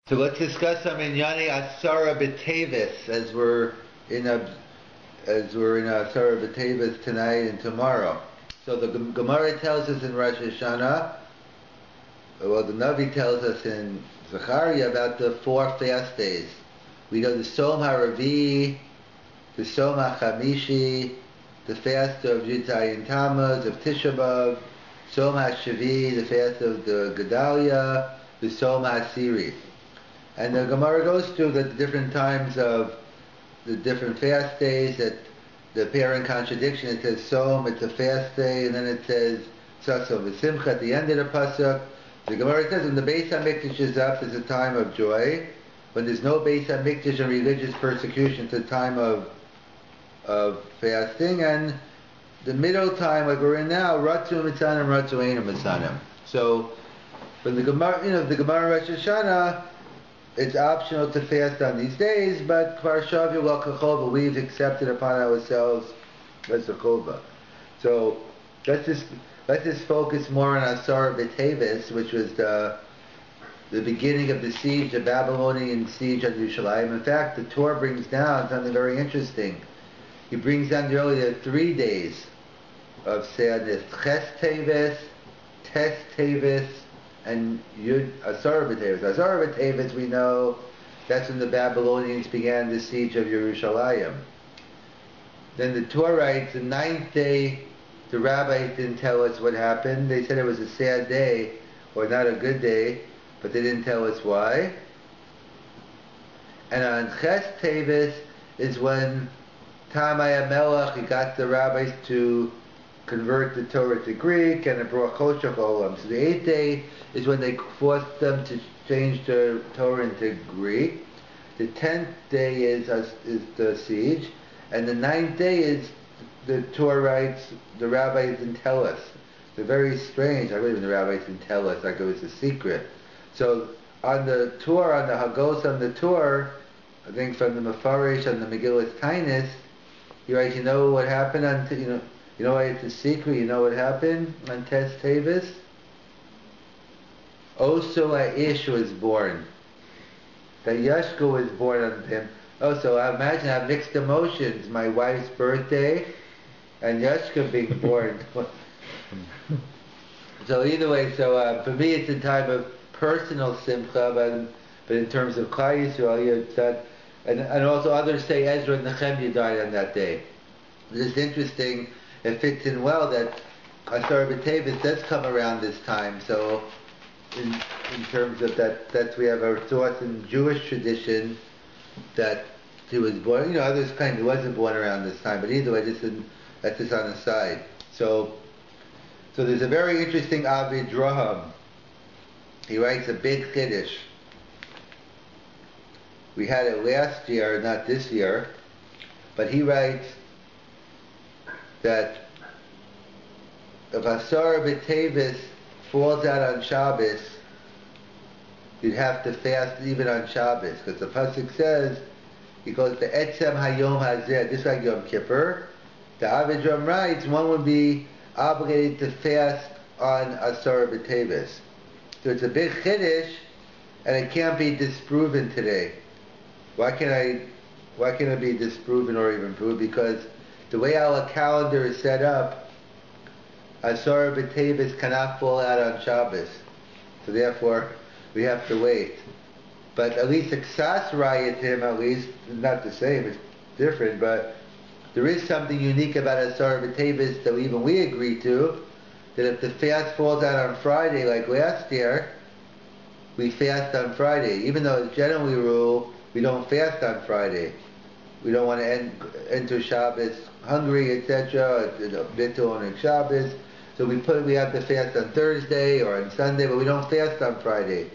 So let's discuss some Inyani Asara Teves as we're in Asara Teves tonight and tomorrow. So the Gemara tells us in Rosh Hashanah, well, the Navi tells us in Zechariah about the 4 fast days. We know the Som HaRavi, the Som HaChamishi, the fast of Yudzayin Tammuz, of Tisha B'Av, Som HaShavi, the fast of the Gedalia, the Som HaSiri. And the Gemara goes through the different times of the different fast days, that the apparent contradiction. It says Som, it's a fast day, and then it says Saso V'Simcha at the end of the Pasuk. The Gemara says when the Beis HaMikdash is up, it's a time of joy. When there's no Beis HaMikdash and religious persecution, it's a time of fasting. And the middle time, like we're in now, Ratzu Mitzanim, Ratzu Einu Mitzanim. So, from the Gemara, the Gemara Rosh Hashanah, it's optional to fast on these days, but Kvar Shavya Lo Kachova, we've accepted upon ourselves as a chova. So let's just focus more on Asara Teves, which was the beginning of the siege, the Babylonian siege on Yerushalayim. In fact, the Torah brings down something very interesting. He brings down the earlier 3 days of sadness: Ches Teves, Tes Teves, and Yud Asara Teves. Asara Teves, we know, that's when the Babylonians began the siege of Yerushalayim. Then the Torah writes, the 9th day, the rabbis didn't tell us what happened. They said it was a sad day, or not a good day, but they didn't tell us why. And on Ches Teves is when Tamai HaMelech, he got the rabbis to convert the Torah to Greek, and it brought Koshach Olam. So the 8th day is when they forced them to change the Torah into Greek. The 10th day is the siege, and the 9th day is the Torah writes, the rabbis didn't tell us. They're very strange. I believe the rabbis didn't tell us, like it was a secret. So on the Torah, on the Hagos, on the Torah, I think from the Mefarish on the Megillus Tainus, he writes, you know what happened on, you know why it's a secret? You know what happened on Tes Teves? Also Aish was born. That Yashka was born on him. Oh, so I imagine I have mixed emotions. My wife's birthday and Yashka being born. So either way, for me it's a time of personal simcha, but in terms of Klal Yisrael, it's that, and also others say Ezra and Nehemiah died on that day. It's interesting. It fits in well that Asara Teves does come around this time. So, in terms of that we have our source in Jewish tradition that he was born. Others claim he wasn't born around this time, but either way, that's just on the side. So there's a very interesting Avid Raham. He writes a big chiddush. We had it last year, not this year, but he writes that if Asara Teves falls out on Shabbos, you'd have to fast even on Shabbos, because the pasuk says, he goes to Etzem Hayom Hazeh, just like Yom Kippur. The Avidram writes one would be obligated to fast on Asara Teves. So it's a big chiddush, and it can't be disproven today. Why can't it be disproven or even proved? Because the way our calendar is set up, Asara Teves cannot fall out on Shabbos. So therefore, we have to wait. But at least Ksas Rayatim, at least, not the same, it's different, but there is something unique about Asara Teves that even we agree to, that if the fast falls out on Friday, like last year, we fast on Friday. Even though generally rule, we don't fast on Friday. We don't want to enter Shabbos hungry, etc. Bittul on Shabbos. So we have to fast on Thursday or on Sunday, but we don't fast on Friday.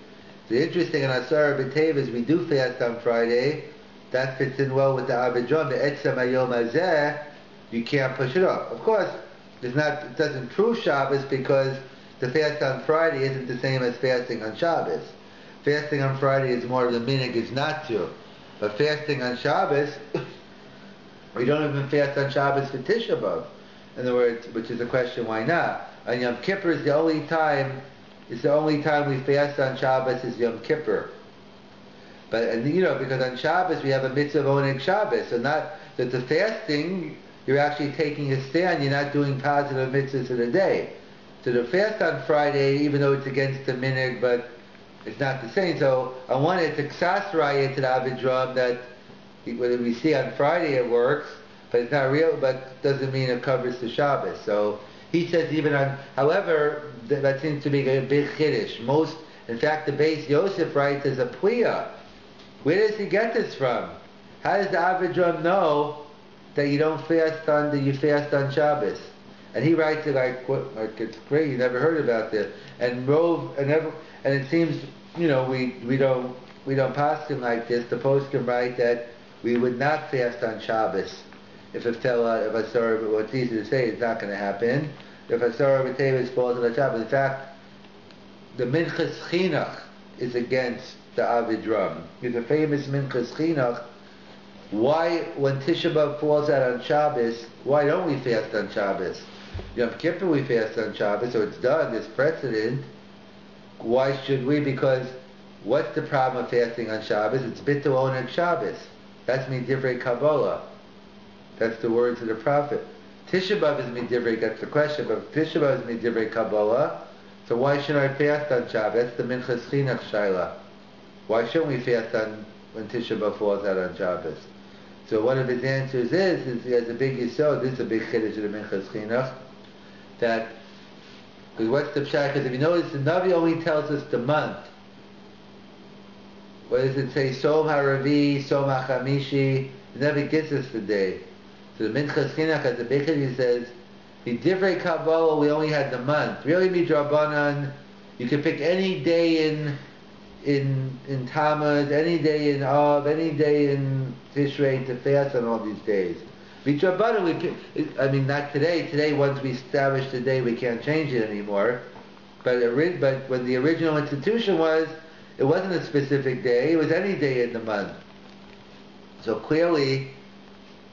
So interesting, in Asara Teves we do fast on Friday. That fits in well with the Avidron. The Etzem Hayom Hazeh, you can't push it off. Of course, it doesn't prove Shabbos, because the fast on Friday isn't the same as fasting on Shabbos. Fasting on Friday is more of the minhag is not to. But fasting on Shabbos, we don't even fast on Shabbos for Tisha B'Av. In other words, which is a question, why not? On Yom Kippur is the only time we fast on Shabbos is Yom Kippur. But, and because on Shabbos we have a mitzvah of Oneg Shabbos, so not that the fasting, you're actually taking a stand, you're not doing positive mitzvahs of the day. So the fast on Friday, even though it's against the minhag, but it's not the same. So on one, it's a ksas raya to the avidram that whether we see on Friday it works, but it's not real, but doesn't mean it covers the Shabbos. So he says even on, however, that seems to be a big chiddush. In fact, the Beis Yosef writes as a pliya. Where does he get this from? How does the avidram know that you don't fast that you fast on Shabbos? And he writes it like it's great. You never heard about this. And it seems we don't pass him like this. The post can write that we would not fast on Shabbos if Asara. Well, it's easy to say it's not going to happen. If Asara Teves falls on Shabbos. In fact, the Minchas Chinuch is against the avidram. There's a famous Minchas Chinuch. Why, when Tisha B'Av falls out on Shabbos, why don't we fast on Shabbos? Yom Kippur we fast on Shabbos, so it's done, there's precedent. Why should we? Because what's the problem of fasting on Shabbos? It's bitul oneg Shabbos. That's midivrei Kabbalah. That's the words of the prophet. Tisha B'Av is midivrei, that's the question, but Tisha B'Av is midivrei Kabbalah, so why should I fast on Shabbos? That's the Minchas Chinuch Shaila. Why shouldn't we fast on when Tisha B'Av falls out on Shabbos? So one of his answers is he has a big yisod. This is a big chiddush of the Minchas Chinuch. That, because what's the pshat? Because if you notice, the Navi only tells us the month. What does it say? Som HaRavi, Som HaChamishi. It never gives us the day. So the Minchas Chinuch has a big chiddush. He says, the Divrei Kabbalah, we only had the month. Really, midrabanan, you can pick any day in Tammuz, any day in Av, any day in Tishrei to fast on all these days. Midrabanan, not today. Today, once we establish the day, we can't change it anymore. But when the original institution was, it wasn't a specific day. It was any day in the month. So clearly,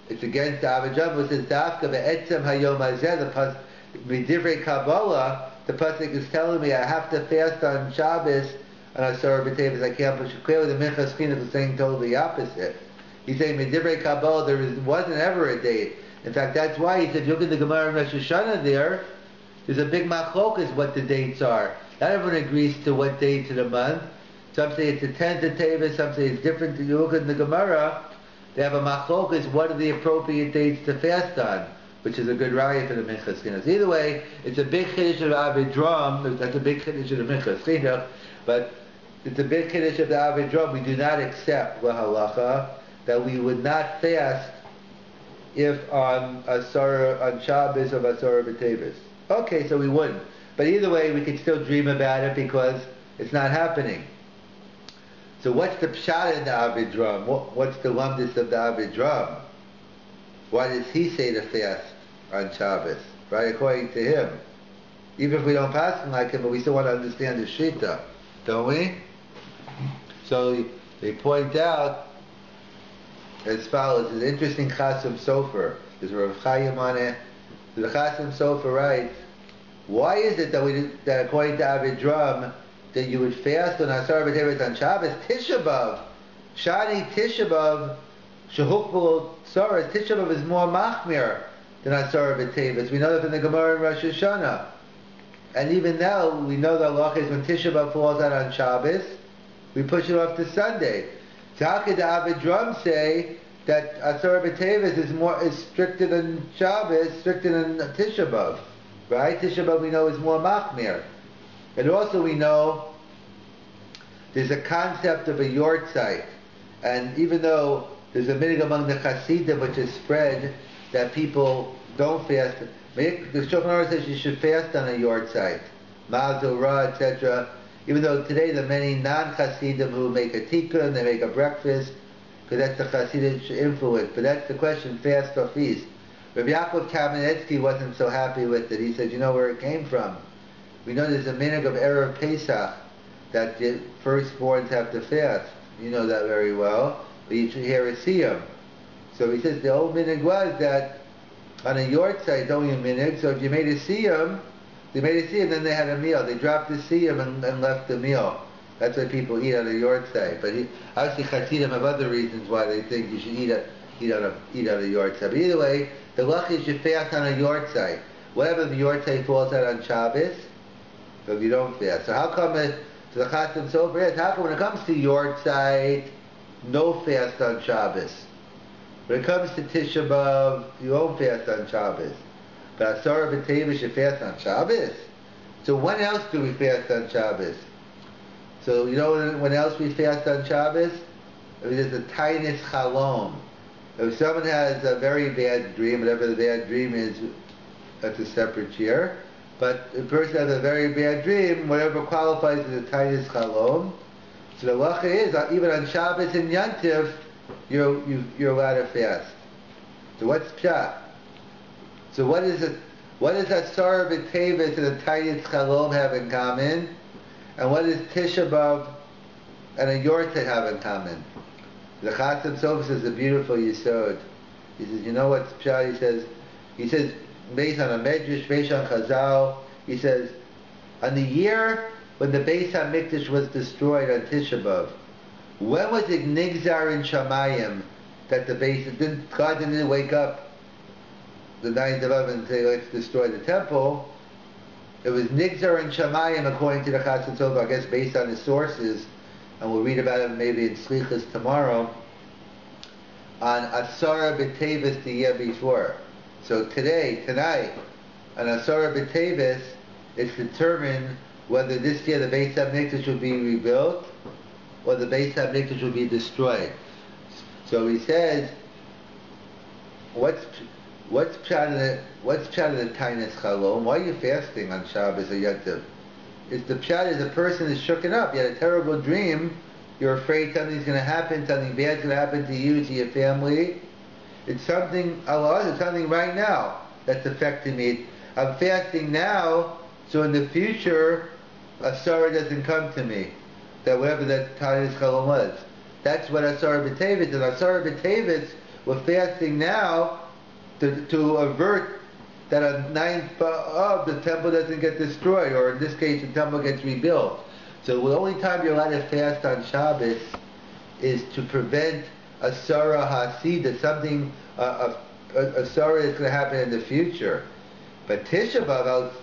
it's against the avidram, which says dafka be'etzem hayom hazeh. The midivrei Kabbalah, the pasuk is telling me I have to fast on Shabbos on Asara b'Teves. I can't. But clearly, the Minchas Chinuch is saying totally opposite. He's saying midivrei Kabbalah wasn't ever a date. In fact, that's why he said, you look at the Gemara in Rosh Hashanah there's a big machlokas what the dates are. Not everyone agrees to what date of the month. Some say it's the 10th of Teves, some say it's different. You look at the Gemara, they have a machlokas, what are the appropriate dates to fast on, which is a good raya for the Minchas Chinuch. Either way, it's a big chiddush of avidram. That's a big chiddush of the Minchas Chinuch, but it's a big chiddush of the avidram. We do not accept lahalacha that we would not fast if on Shabbos of Asara b'Teves. Okay, so we wouldn't. But either way, we could still dream about it because it's not happening. So what's the pshat in the avidram? What's the lumdus of the avidram? Why does he say to fast on Shabbos? Right, according to him. Even if we don't pass him like him, but we still want to understand the shita, don't we? So they point out as follows. It's an interesting Chasim Sofer. There's a Rav Chaim on it. The Chasim Sofer writes, why is it that according to avidram that you would fast on Asara b'Teves on Shabbos? Tisha B'Av, Shani Tisha B'Av, Shehukbul Tzoros. Tisha B'Av is more machmir than Asara b'Teves. We know that from the Gemara in Rosh Hashanah. And even now, we know the halacha is when Tisha B'Av falls out on Shabbos, we push it off to Sunday. So how could the avidram say that Asara b'Teves is stricter than Shabbos, stricter than Tisha B'Av? Right? Tisha B'Av we know is more machmir. And also we know there's a concept of a yortzeit. And even though there's a minhag among the Hasidim which is spread that people don't fast, the Shulchan Aruch says you should fast on a yortzeit, Mazel Ra, etc. Even though today there are many non-Hasidim who make a tikkun, they make a breakfast, because that's the Hasidic influence. But that's the question, fast or feast. Rabbi Yaakov Kamenetsky wasn't so happy with it. He said, you know where it came from? We know there's a minhag of Erev Pesach that the firstborns have to fast. You know that very well. But you should hear a siyum. So he says the old minhag was that on a yortzeit, it's only a minhag. So if you made a siyum, then they had a meal. They dropped the siyum and left the meal. That's why people eat on a yortzeit. But obviously Hasidim have other reasons why they think you should eat on a yortzeit. But either way, the luck is you fast on a yortzeit. Whatever the yortzeit falls out on Shabbos, so you don't fast. So how come to the Chasim Sofer is, how come when it comes to yortzeit, no fast on Shabbos? When it comes to Tisha B'Av, you won't fast on Shabbos. But Asara b'Teves you fast on Shabbos. So when else do we fast on Shabbos? So you know when else we fast on Shabbos? There's a tainis chalom. If someone has a very bad dream, whatever the bad dream is, that's a separate year. But if a person has a very bad dream, whatever qualifies as a tainis chalom. So the halacha is even on Shabbos and Yantiv, you're allowed to fast. So what's pshat? So what does Asara b'Teves and the tainis chalom have in common? And what does Tisha B'Av and a yortzeit have in common? The Chasim Sofer says a beautiful yisod. He says, you know what's pshat? He says, based on a medrash, based on Chazal, he says, on the year when the Beis HaMikdash was destroyed on Tisha B'Av, when was it nigzar in Shamayim that God didn't wake up the 9th of Av and say, let's destroy the temple? It was nigzar in Shamayim according to the Chasim Sofer, I guess based on his sources, and we'll read about it maybe in Slichas tomorrow, on Asara b'Teves the year before. So tonight, on Asara b'Teves, it's determined whether this year the Beis HaMikdash will be rebuilt or the Beis HaMikdash will be destroyed. So he says, what's pshat in the tainis chalom? Why are you fasting on Shabbos or Yantiv? It's the pshat is a person is shooken up. You had a terrible dream. You're afraid something's going to happen. Something bad's going to happen to you, to your family. It's something. Allah, it's something right now that's affecting me. I'm fasting now, so in the future, Asara doesn't come to me. That whatever that tainis chalom was. That's what Asara b'Teves is. Asara b'Teves, we're fasting now to avert that on 9th of the temple doesn't get destroyed, or in this case the temple gets rebuilt. So the only time you're allowed to fast on Shabbos is to prevent Asara Hasida, something Asara is going to happen in the future. But Tisha B'Av,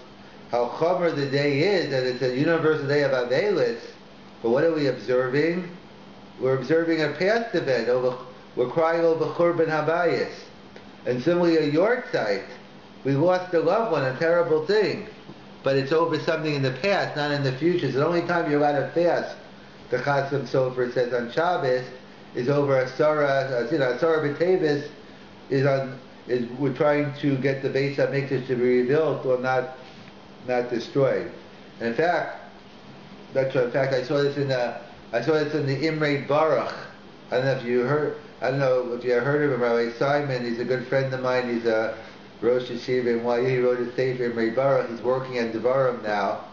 how chomer the day is, that it's a universal day of Avelis, but what are we observing? We're observing a past event. We're crying over Churban Habayis. And similarly, a yortzeit, we lost a loved one, a terrible thing. But it's over something in the past, not in the future. So the only time you're allowed to fast, the Chasim Sofer says on Shabbos, is over Asara. Asara b'Teves is we're trying to get the Beis HaMikdash to be rebuilt or not destroyed. And in fact, I saw this in the Imrei Baruch. I don't know if you heard of him, Rabbi Simon. He's a good friend of mine. He's a Rosh Yeshiva in YU. He wrote a Sefer Imrei Baruch. He's working on Devarim now.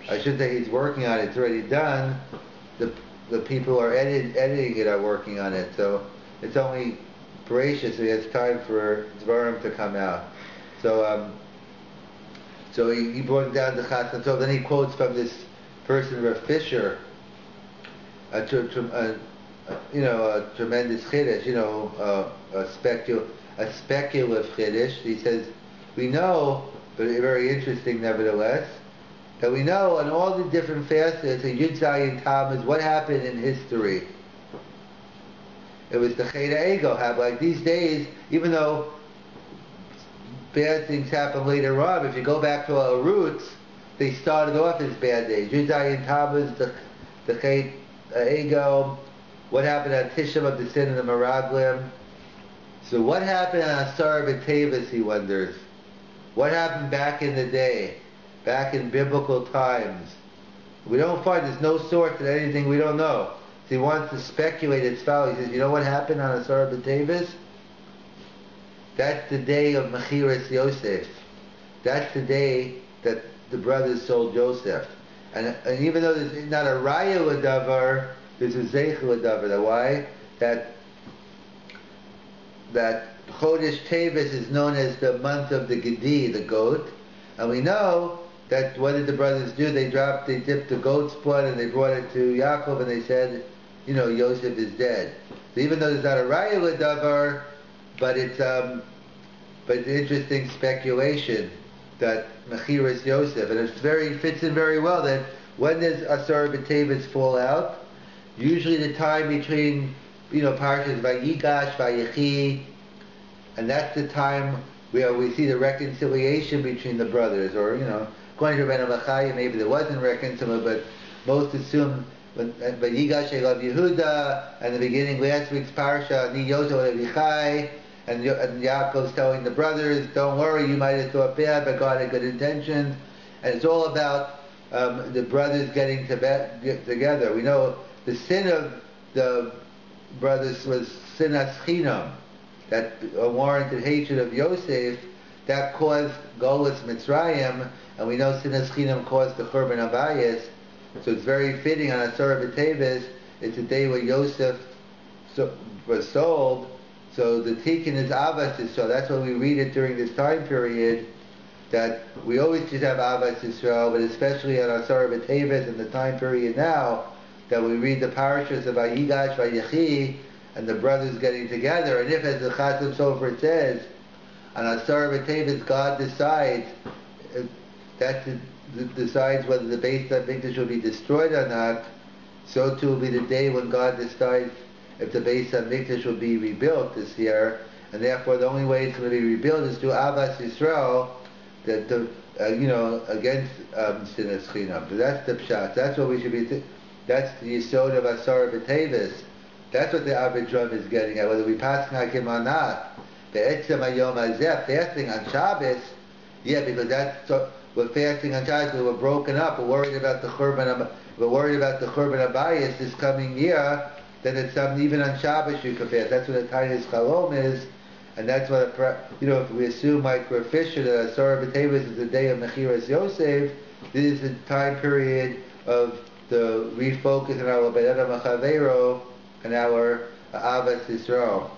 I shouldn't say he's working on it. It's already done. The people who are editing it are working on it. So it's only gracious. So he has time for Devarim to come out. So he brought it down to Chassan. So then he quotes from this person, Rav Fisher, a tremendous chiddush, a speculative chiddush. He says, we know, but very interesting nevertheless, that we know on all the different facets of Yud Zayin Tammuz what happened in history. It was the Cheder Ego happened. Like these days, even though bad things happen later on, if you go back to our roots, they started off as bad days. Yud Zayin Tammuz, the Cheder Ego, what happened on Tisha B'Av, the sin of the Meraglim. So what happened on Asara b'Teves, he wonders. What happened back in the day, back in biblical times? We don't find, there's no source in anything, we don't know. So he wants to speculate as follows. He says, you know what happened on Asara b'Teves? That's the day of Mechiras Yosef. That's the day that the brothers sold Joseph. And even though there's not a Raya L'Davar, there's a Zeicha L'Davar. Why? That Chodesh Teves is known as the month of the Gedi, the goat. And we know that what did the brothers do? They dipped the goat's blood and they brought it to Yaakov and they said, Yosef is dead. So even though there's not a raya l'davar, but it's an interesting speculation that Mechiras Yosef, and it fits in very well that when does Asara b'Teves fall out? Usually the time between, Parshas Vayigash, Vayechi, and that's the time where we see the reconciliation between the brothers, or, according to Rabbi Machaya, maybe there wasn't reconciliation, but most assume when Vayigash Elav Yehuda, and the beginning, last week's Parsha, Ni Yosef Levichai, and Yaakov's telling the brothers, don't worry, you might have thought bad, but God had good intentions. And it's all about the brothers getting together. We know the sin of the brothers was sinas chinam, that warranted hatred of Yosef, that caused Golus Mitzrayim, and we know sinas chinam caused the Churban Abayis. So it's very fitting on Asara b'Teves, it's a day where Yosef was sold. So the tikkun is Avas Yisrael. That's why we read it during this time period, that we always just have Avas Yisrael, but especially on Asara b'Teves in the time period now, that we read the parashas of Vayigash, Vayechi, and the brothers getting together. And if, as the Chasim Sofer says, on Asara b'Teves, God decides decides whether the Beis Hamikdash will be destroyed or not, so too will be the day when God decides if the Beis Hamikdash will be rebuilt this year, and therefore the only way it's going to be rebuilt is through Avas Yisrael, against Sinas Chinam. So that's the pshat. That's what we should be. That's the yisod of Asara b'Teves. That's what the Abidron is getting at. Whether we pass Hakim or not, the Etzem Hayom Hazeh, fasting on Shabbos, because we're fasting on Shabbos. We were broken up. We're worried about the Churban. We're worried about the Churban Abayis this coming year. Then it's something, even on Shabbos you can fast. That's what a Tainis Chalom is, and that's what if we assume like we're Fisher that Asara b'Teves is the day of Mechiras Yosef, this is the time period of the refocus on our Be'edam HaChavero and our Avas Yisrael.